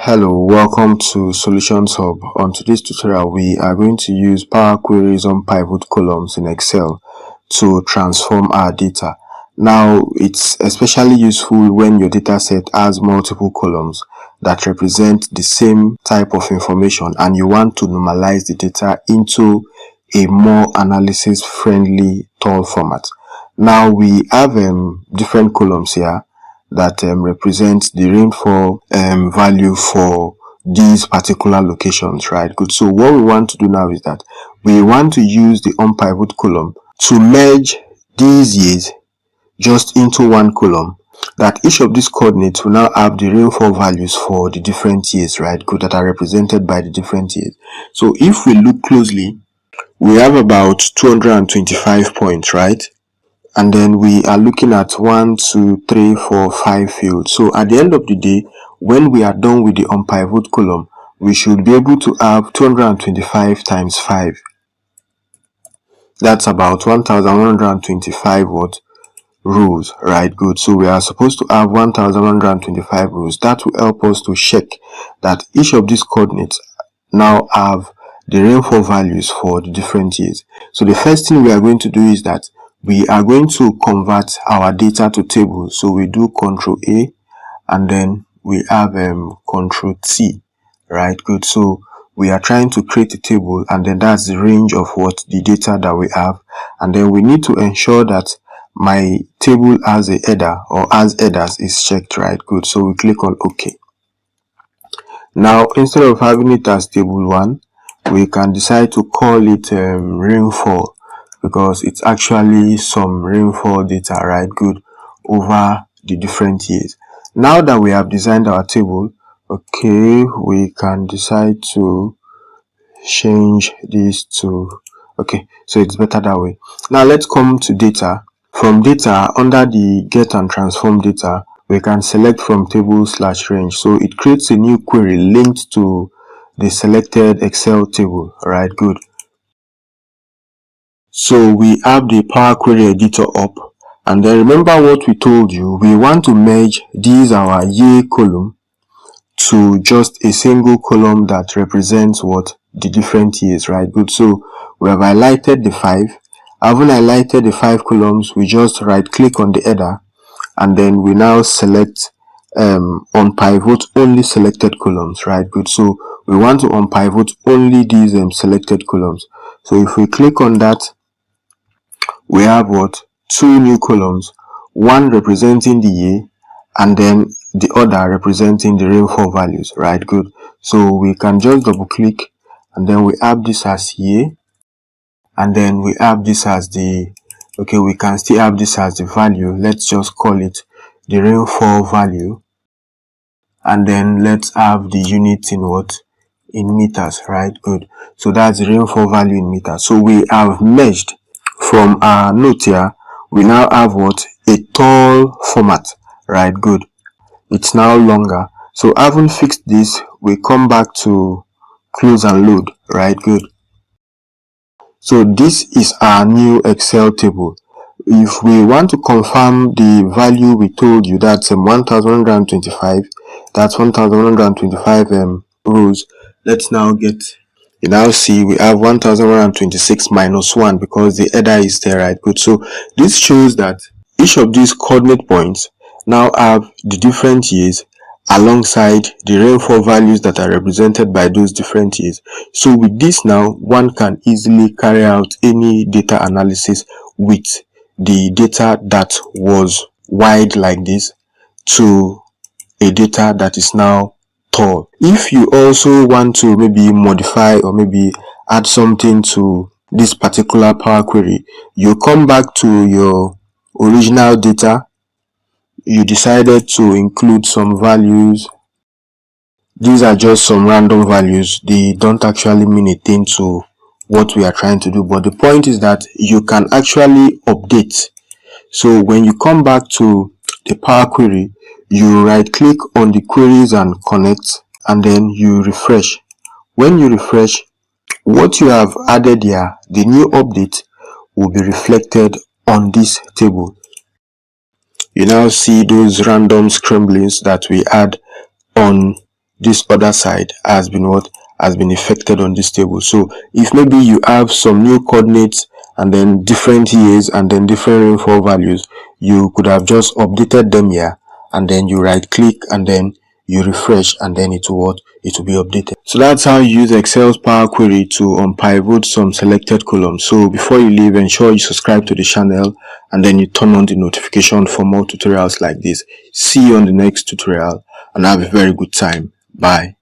Hello, welcome to Solutions Hub. On today's tutorial, we are going to use Power Queries on pivot columns in Excel to transform our data. Now, it's especially useful when your data set has multiple columns that represent the same type of information and you want to normalize the data into a more analysis-friendly tall format. Now, we have different columns here that represents the rainfall value for these particular locations, right? Good. So what we want to do now is that we want to use the unpivot column to merge these years just into one column, that each of these coordinates will now have the rainfall values for the different years, right? Good, that are represented by the different years. So if we look closely, we have about 225 points, right? And then we are looking at 1, 2, 3, 4, 5 fields. So at the end of the day, when we are done with the unpivot column, we should be able to have 225 times 5. That's about 1125 rows, right? Good. So we are supposed to have 1125 rows. That will help us to check that each of these coordinates now have the rainfall values for the different years. So the first thing we are going to do is that we are going to convert our data to tables. So we do Control A and then we have Control T, right? Good. So we are trying to create a table and then that's the range of what the data that we have. And then we need to ensure that my table has a header or has headers is checked, right? Good. So we click on OK. Now, instead of having it as table 1, we can decide to call it rainfall, because it's actually some rainfall data, right? Good, over the different years. Now that we have designed our table, okay, we can decide to change this to, okay, so it's better that way. Now let's come to data. From data, under the get and transform data, we can select from table/range. So it creates a new query linked to the selected Excel table, right? Good. So we have the Power Query editor up, and then remember what we told you, we want to merge these our year column to just a single column that represents what the different years, right? Good. So we have highlighted the 5. Having highlighted the 5 columns, we just right click on the header and then we now select unpivot only selected columns, right? Good. So we want to unpivot only these selected columns. So if we click on that, we have what? 2 new columns, one representing the year and then the other representing the rainfall values, right? Good. So we can just double click and then we have this as year and then we have this as the, okay, we can still have this as the value. Let's just call it the rainfall value and then let's have the unit in what? In meters, right? Good. So that's the rainfall value in meters. So we have merged from our note here. We now have what? A tall format, right? Good. It's now longer. So having fixed this, we come back to close and load, right? Good. So this is our new Excel table. If we want to confirm the value we told you, that's 1125, that's 1125 rows. Let's now get, you now see we have 1126 minus 1 because the header is there, right? Good. So this shows that each of these coordinate points now have the different years alongside the rainfall values that are represented by those different years. So with this now, one can easily carry out any data analysis with the data that was wide like this to a data that is now tall. If you also want to maybe modify or maybe add something to this particular Power Query, you come back to your original data. You decided to include some values. These are just some random values. They don't actually mean a thing to what we are trying to do, but the point is that you can actually update. So when you come back to the Power Query, you right click on the queries and connect and then you refresh. When you refresh, what you have added here, the new update, will be reflected on this table. You now see those random scramblings that we had on this other side has been affected on this table. So if maybe you have some new coordinates and then different years and then different rainfall values, you could have just updated them here, and then you right click and then you refresh, and then it will be updated. So that's how you use Excel's Power Query to unpivot some selected columns. So before you leave, ensure you subscribe to the channel and then you turn on the notification for more tutorials like this. See you on the next tutorial and have a very good time. Bye.